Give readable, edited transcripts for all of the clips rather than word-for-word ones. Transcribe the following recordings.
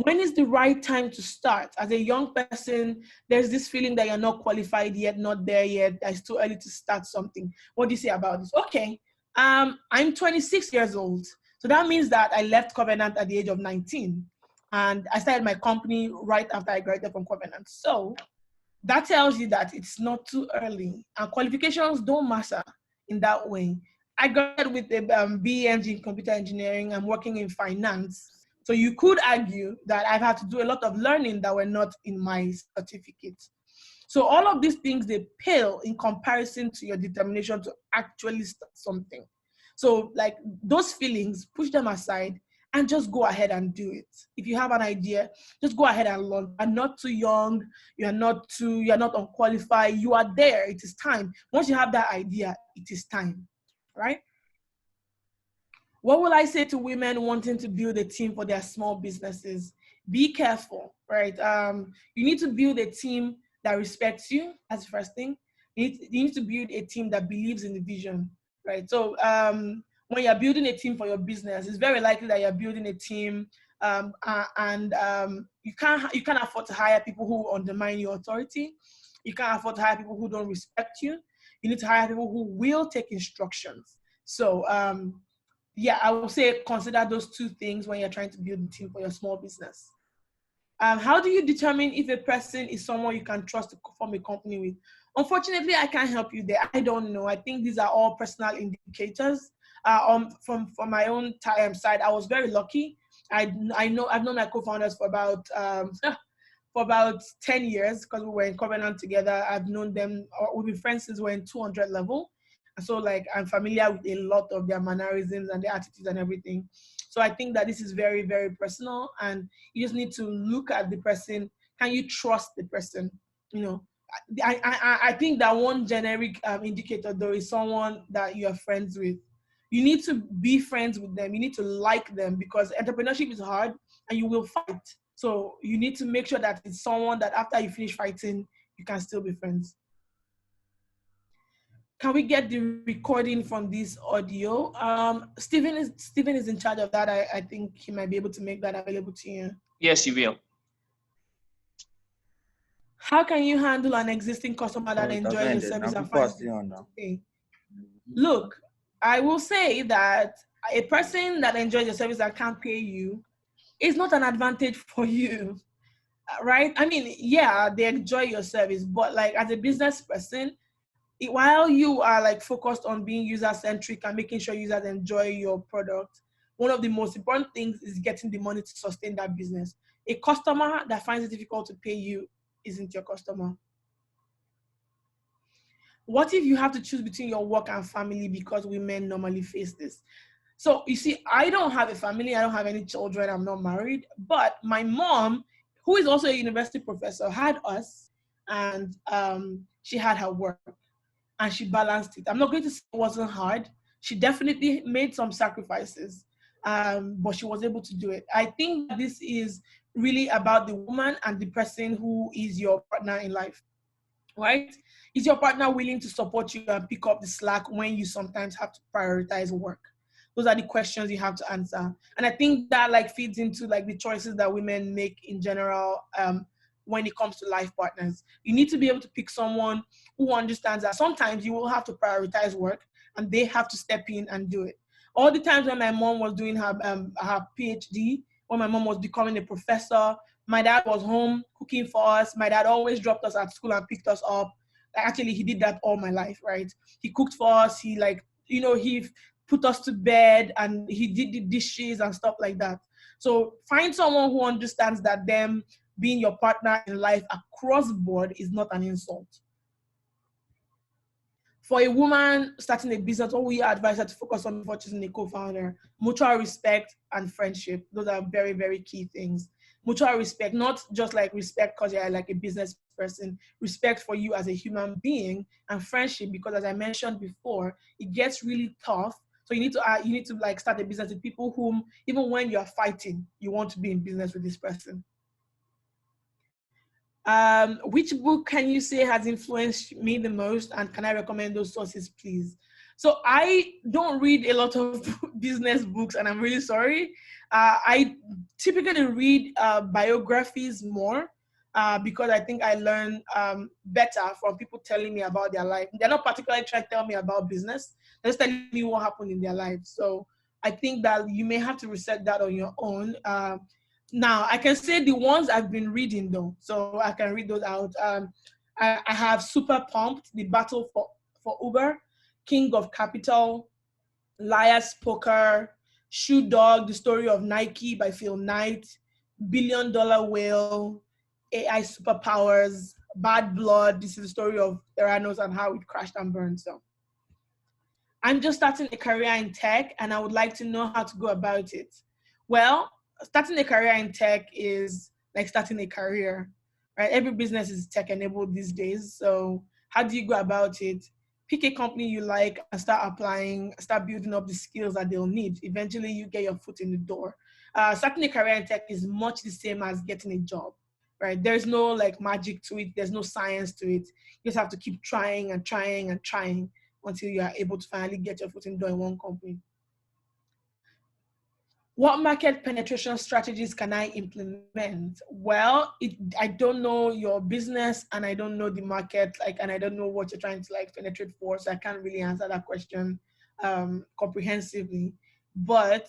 When is the right time to start? As a young person, there's this feeling that you're not qualified yet, not there yet, that it's too early to start something. What do you say about this? Okay, I'm 26 years old. So that means that I left Covenant at the age of 19. And I started my company right after I graduated from Covenant. So that tells you that it's not too early. And qualifications don't matter in that way. I graduated with a BE in computer engineering. I'm working in finance. So you could argue that I've had to do a lot of learning that were not in my certificate. So all of these things, they pale in comparison to your determination to actually start something. So like those feelings, push them aside and just go ahead and do it. If you have an idea, just go ahead and learn. You're not too young, you're not unqualified, you are there, it is time. Once you have that idea, it is time, right? What will I say to women wanting to build a team for their small businesses? Be careful, right? You need to build a team that respects you. That's the first thing. You need to build a team that believes in the vision, right? So when you're building a team for your business, it's very likely that you're building a team and you can't afford to hire people who undermine your authority. You can't afford to hire people who don't respect you. You need to hire people who will take instructions. So yeah, I would say consider those two things when you're trying to build a team for your small business. How do you determine if a person is someone you can trust to form a company with? Unfortunately, I can't help you there. I don't know. I think these are all personal indicators. From my own side, I was very lucky. I've known my co-founders for about 10 years because we were in Covenant together. I've known them. We've been friends since we're in 200 level. And so like I'm familiar with a lot of their mannerisms and their attitudes and everything. So I think that this is very, very personal, and you just need to look at the person. Can you trust the person? You know, I think that one generic indicator though is someone that you are friends with. You need to be friends with them. You need to like them because entrepreneurship is hard and you will fight. So you need to make sure that it's someone that after you finish fighting, you can still be friends. Can we get the recording from this audio? Stephen is in charge of that. I think he might be able to make that available to you. Yes, you will. How can you handle an existing customer that enjoys your service and finds it to pay? Look, I will say that a person that enjoys your service and can't pay you is not an advantage for you, right? I mean, yeah, they enjoy your service, but like as a business person, while you are like focused on being user-centric and making sure users enjoy your product, one of the most important things is getting the money to sustain that business. A customer that finds it difficult to pay you isn't your customer. What if you have to choose between your work and family, because women normally face this? So you see, I don't have a family, I don't have any children, I'm not married, but my mom, who is also a university professor, had us, and she had her work. And she balanced it. I'm not going to say it wasn't hard. She definitely made some sacrifices, but she was able to do it. I think this is really about the woman and the person who is your partner in life, right? Is your partner willing to support you and pick up the slack when you sometimes have to prioritize work? Those are the questions you have to answer. And I think that like feeds into like the choices that women make in general, when it comes to life partners. You need to be able to pick someone who understands that sometimes you will have to prioritize work and they have to step in and do it. All the times when my mom was doing her PhD, when my mom was becoming a professor, my dad was home cooking for us. My dad always dropped us at school and picked us up. Actually, he did that all my life, right? He cooked for us. He he put us to bed and he did the dishes and stuff like that. So find someone who understands that them being your partner in life across board is not an insult. For a woman starting a business, what we advise her to focus on before choosing a co-founder? Mutual respect and friendship. Those are very, very key things. Mutual respect, not just like respect because you're like a business person, respect for you as a human being, and friendship because, as I mentioned before, it gets really tough. So you need to like start a business with people whom, even when you're fighting, you want to be in business with this person. Which book can you say has influenced me the most, and can I recommend those sources, please? So I don't read a lot of business books, and I'm really sorry. I typically read biographies more because I think I learn better from people telling me about their life. They're not particularly trying to tell me about business. They're just telling me what happened in their life. So I think that you may have to research that on your own. Now, I can say the ones I've been reading, though, so I can read those out. I have Super Pumped, The Battle for Uber, King of Capital, Liar's Poker, Shoe Dog, The Story of Nike by Phil Knight, Billion Dollar Whale, AI Superpowers, Bad Blood. This is the story of Theranos and how it crashed and burned. So I'm just starting a career in tech and I would like to know how to go about it. Well, starting a career in tech is like starting a career, right? Every business is tech enabled these days. So how do you go about it? Pick a company you like and start applying, start building up the skills that they'll need. Eventually you get your foot in the door. Starting a career in tech is much the same as getting a job, right? There's no like magic to it. There's no science to it. You just have to keep trying and trying and trying until you are able to finally get your foot in the door in one company. What market penetration strategies can I implement? Well, I don't know your business and I don't know the market, and I don't know what you're trying to penetrate for, so I can't really answer that question comprehensively. But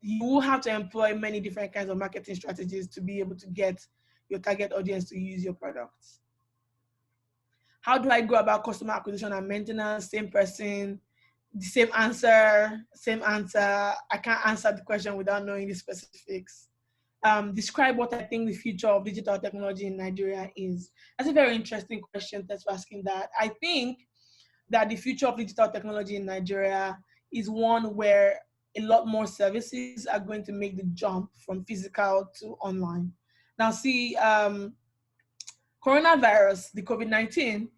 you will have to employ many different kinds of marketing strategies to be able to get your target audience to use your products. How do I go about customer acquisition and maintenance? Same person, the same answer, same answer. I can't answer the question without knowing the specifics. Describe what I think the future of digital technology in Nigeria is. That's a very interesting question. Thanks for asking that. I think that the future of digital technology in Nigeria is one where a lot more services are going to make the jump from physical to online. Now, see, coronavirus, the COVID-19,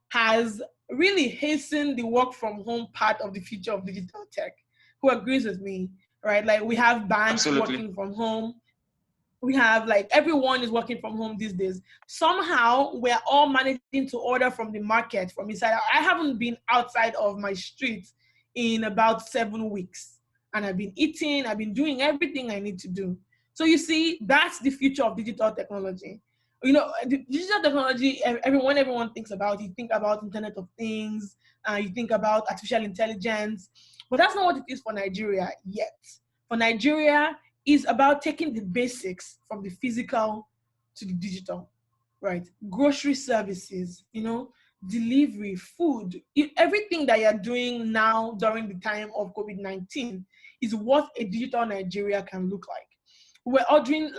has really hastened the work from home part of the future of digital tech. Who agrees with me, right? Like we have banks Absolutely. working from home. We have everyone is working from home these days. Somehow we're all managing to order from the market from inside. I haven't been outside of my street in about 7 weeks. And I've been eating, I've been doing everything I need to do. So you see, that's the future of digital technology. You know, the digital technology, everyone thinks about, you think about Internet of Things, you think about artificial intelligence, but that's not what it is for Nigeria yet. For Nigeria, is about taking the basics from the physical to the digital, right? Grocery services, delivery, food, everything that you're doing now during the time of COVID-19 is what a digital Nigeria can look like. We're ordering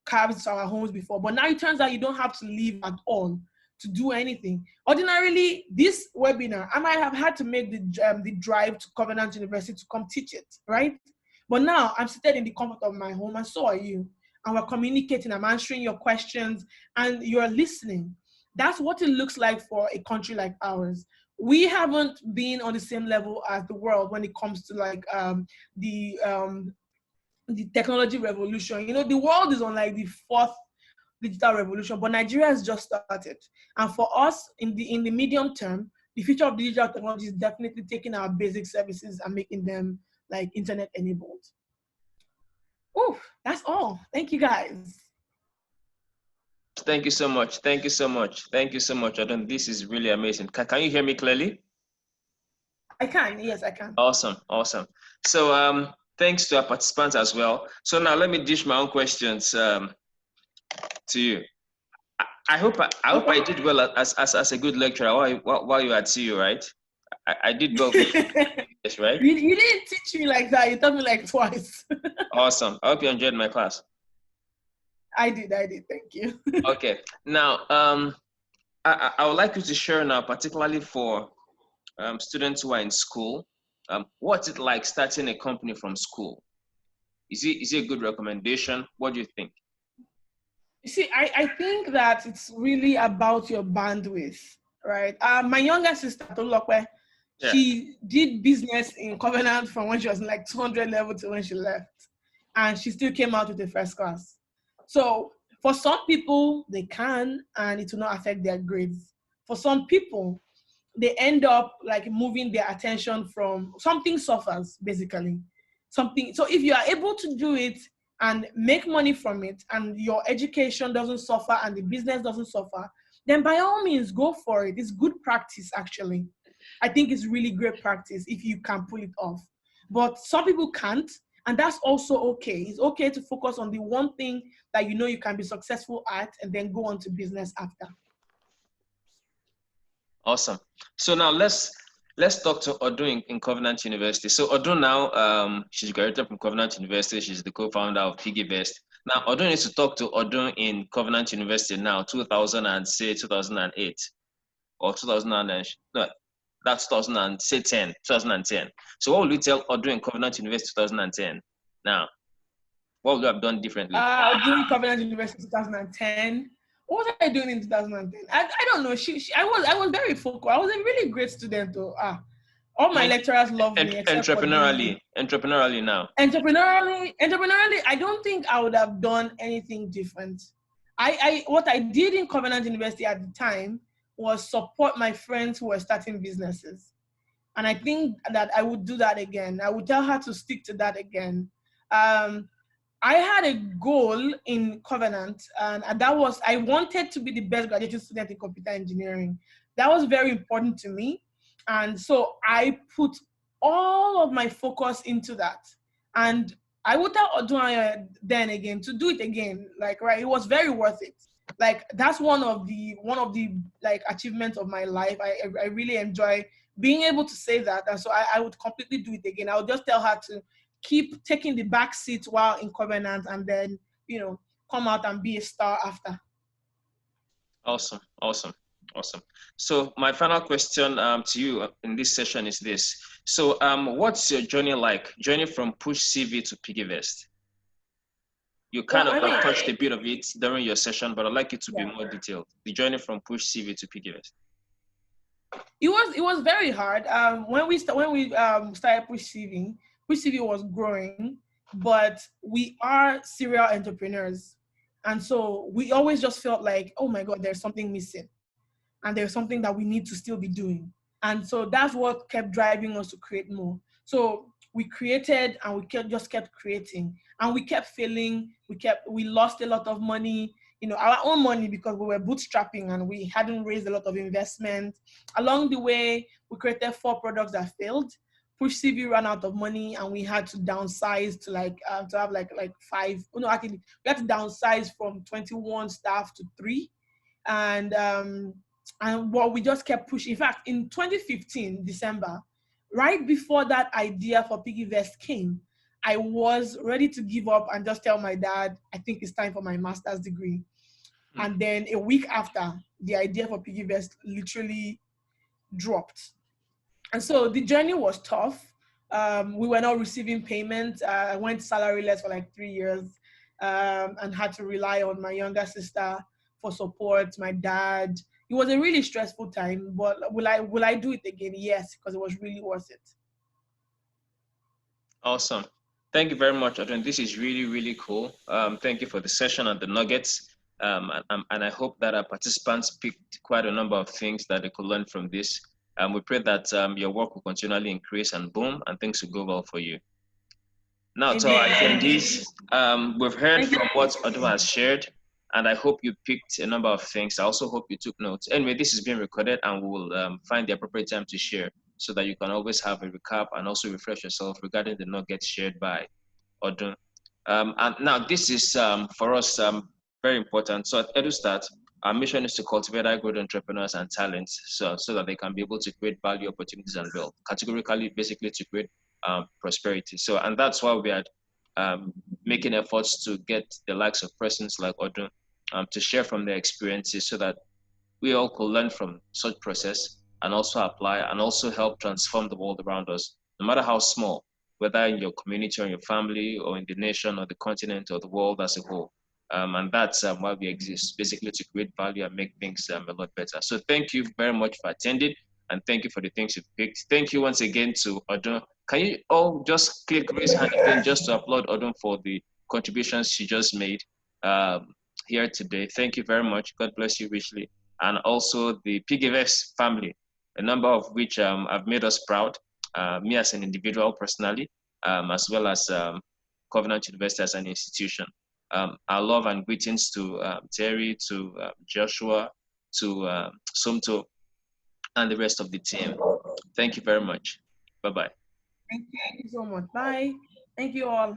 cabs to our homes before, but now it turns out you don't have to leave at all to do anything. Ordinarily, this webinar, I might have had to make the drive to Covenant University to come teach it, right? But now I'm seated in the comfort of my home, and so are you. And we're communicating, I'm answering your questions, and you're listening. That's what it looks like for a country like ours. We haven't been on the same level as the world when it comes to the technology revolution. The world is on the fourth digital revolution, but Nigeria has just started. And for us, in the medium term, the future of digital technology is definitely taking our basic services and making them internet enabled. Oh, that's all. Thank you guys. Thank you so much. Thank you so much. Thank you so much, Odun. This is really amazing. Can you hear me clearly? I can. Yes, I can. Awesome. Awesome. So thanks to our participants as well. So now let me dish my own questions to you. I hope I did well as a good lecturer while you were at CU, right? I did well. Yes, right? You didn't teach me like that. You taught me twice. Awesome. I hope you enjoyed my class. I did. Thank you. Okay. Now, I would like you to share now, particularly for students who are in school, what's it like starting a company from school? Is it a good recommendation? What do you think? You see, I think that it's really about your bandwidth, right? My younger sister, Tolokwe, she did business in Covenant from when she was in 200 level to when she left. And she still came out with a first class. So for some people, they can, and it will not affect their grades. For some people, they end up like moving their attention from something suffers, basically. Something. So if you are able to do it and make money from it, and your education doesn't suffer and the business doesn't suffer, then by all means go for it. It's good practice, actually. I think it's really great practice if you can pull it off. But some people can't, and that's also okay. It's okay to focus on the one thing that you know you can be successful at, and then go on to business after. Awesome. So now let's talk to Odun in Covenant University. So Odun now, she's graduated from Covenant University. She's the co-founder of PiggyVest. Now Odun needs to talk to Odun in Covenant University now, 2008 or 2000 no, that's 2010. So what will you tell Odun in Covenant University 2010? Now, what would you have done differently? Doing Covenant University 2010. What was I doing in 2010? I don't know. I was very focused. I was a really great student though. All my lecturers loved me. Entrepreneurially now. Entrepreneurially, I don't think I would have done anything different. What I did in Covenant University at the time was support my friends who were starting businesses. And I think that I would do that again. I would tell her to stick to that again. I had a goal in Covenant, and that was I wanted to be the best graduate student in computer engineering. That was very important to me. And so I put all of my focus into that. And I would tell Odun then again to do it again. Like, right, it was very worth it. Like, that's one of the like achievements of my life. I really enjoy being able to say that. And so I would completely do it again. I would just tell her to keep taking the back seat while in Covenant, and then, you know, come out and be a star after. Awesome. So my final question to you in this session is this. So what's your journey like? Journey from Push CV to PiggyVest? You kind of touched a bit of it during your session, but I'd like you to be more detailed. The journey from Push CV to PiggyVest. It was very hard. When we started Push CV was growing, but we are serial entrepreneurs. And so we always just felt like, oh my God, there's something missing. And there's something that we need to still be doing. And so that's what kept driving us to create more. So we created and we just kept creating. And we kept failing. We lost a lot of money, you know, our own money, because we were bootstrapping and we hadn't raised a lot of investment. Along the way, we created 4 products that failed. Push CV ran out of money, and we had to downsize to to have like 5. No, actually, we had to downsize from 21 staff to 3, and what we just kept pushing. In fact, in 2015 December, right before that idea for PiggyVest came, I was ready to give up and just tell my dad, I think it's time for my master's degree. And then a week after, the idea for PiggyVest literally dropped. And so the journey was tough. We were not receiving payments. I went salaryless for like 3 years, and had to rely on my younger sister for support, my dad. It was a really stressful time, but will I do it again? Yes, because it was really worth it. Awesome. Thank you very much, Odun. This is really, really cool. Thank you for the session and the nuggets. And I hope that our participants picked quite a number of things that they could learn from this. We pray that your work will continually increase and boom, and things will go well for you. Now, to our attendees, we've heard from what Odun has shared, and I hope you picked a number of things. I also hope you took notes. Anyway, this is being recorded, and we will find the appropriate time to share, so that you can always have a recap and also refresh yourself regarding the nuggets shared by Odun. And now this is for us very important. So at EduStart, our mission is to cultivate high-growth entrepreneurs and talents, so that they can be able to create value, opportunities, and wealth. Categorically, basically to create prosperity. So, and that's why we are making efforts to get the likes of persons like Odun to share from their experiences, so that we all could learn from such process and also apply and also help transform the world around us, no matter how small, whether in your community or in your family or in the nation or the continent or the world as a whole. And that's why we exist, basically to create value and make things a lot better. So thank you very much for attending, and thank you for the things you picked. Thank you once again to Odun. Can you all just click raise hand again just to applaud Odun for the contributions she just made here today. Thank you very much. God bless you richly. And also the PiggyVest family. a number of which have made us proud, me as an individual personally, as well as Covenant University as an institution. Our love and greetings to Terry, to Joshua, to Sumto, and the rest of the team. Thank you very much. Bye-bye. Thank you so much. Bye. Thank you all.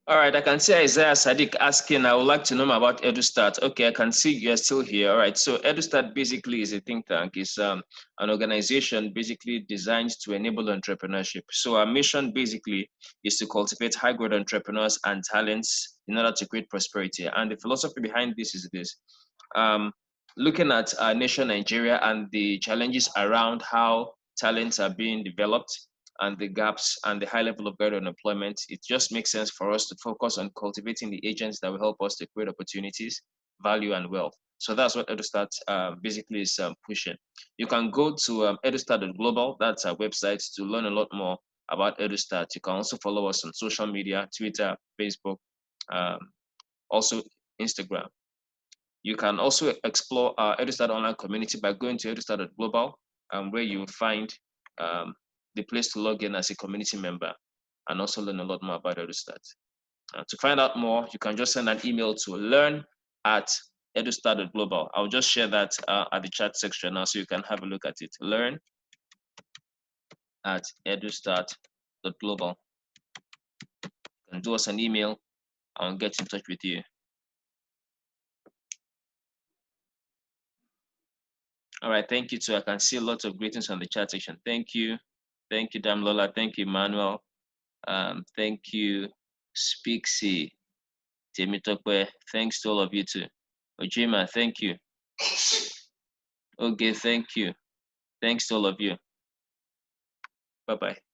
All right, I can see Isaiah Sadiq asking, I would like to know more about EduStart. Okay, I can see you're still here. All right, so EduStart basically is a think tank. It's an organization basically designed to enable entrepreneurship. So our mission basically is to cultivate high-growth entrepreneurs and talents in order to create prosperity. And the philosophy behind this is this. Looking at our nation, Nigeria, and the challenges around how talents are being developed, and the gaps and the high level of growth unemployment, it just makes sense for us to focus on cultivating the agents that will help us to create opportunities, value, and wealth. So that's what EduStart basically is pushing. You can go to edustart.global, that's our website, to learn a lot more about EduStart. You can also follow us on social media, Twitter, Facebook, also Instagram. You can also explore our EduStart online community by going to edustart.global, where you will find the place to log in as a community member and also learn a lot more about EduStart. To find out more, you can just send an email to learn@edustart.global. I'll just share that at the chat section now so you can have a look at it. Learn@edustart.global. You can do us an email and get in touch with you. All right, thank you too. I can see lots of greetings on the chat section. Thank you. Thank you, Damlola. Thank you, Manuel. Thank you, Speaksy, Temitokwe. Thanks to all of you too. Ojima, thank you. Okay, thank you. Thanks to all of you. Bye-bye.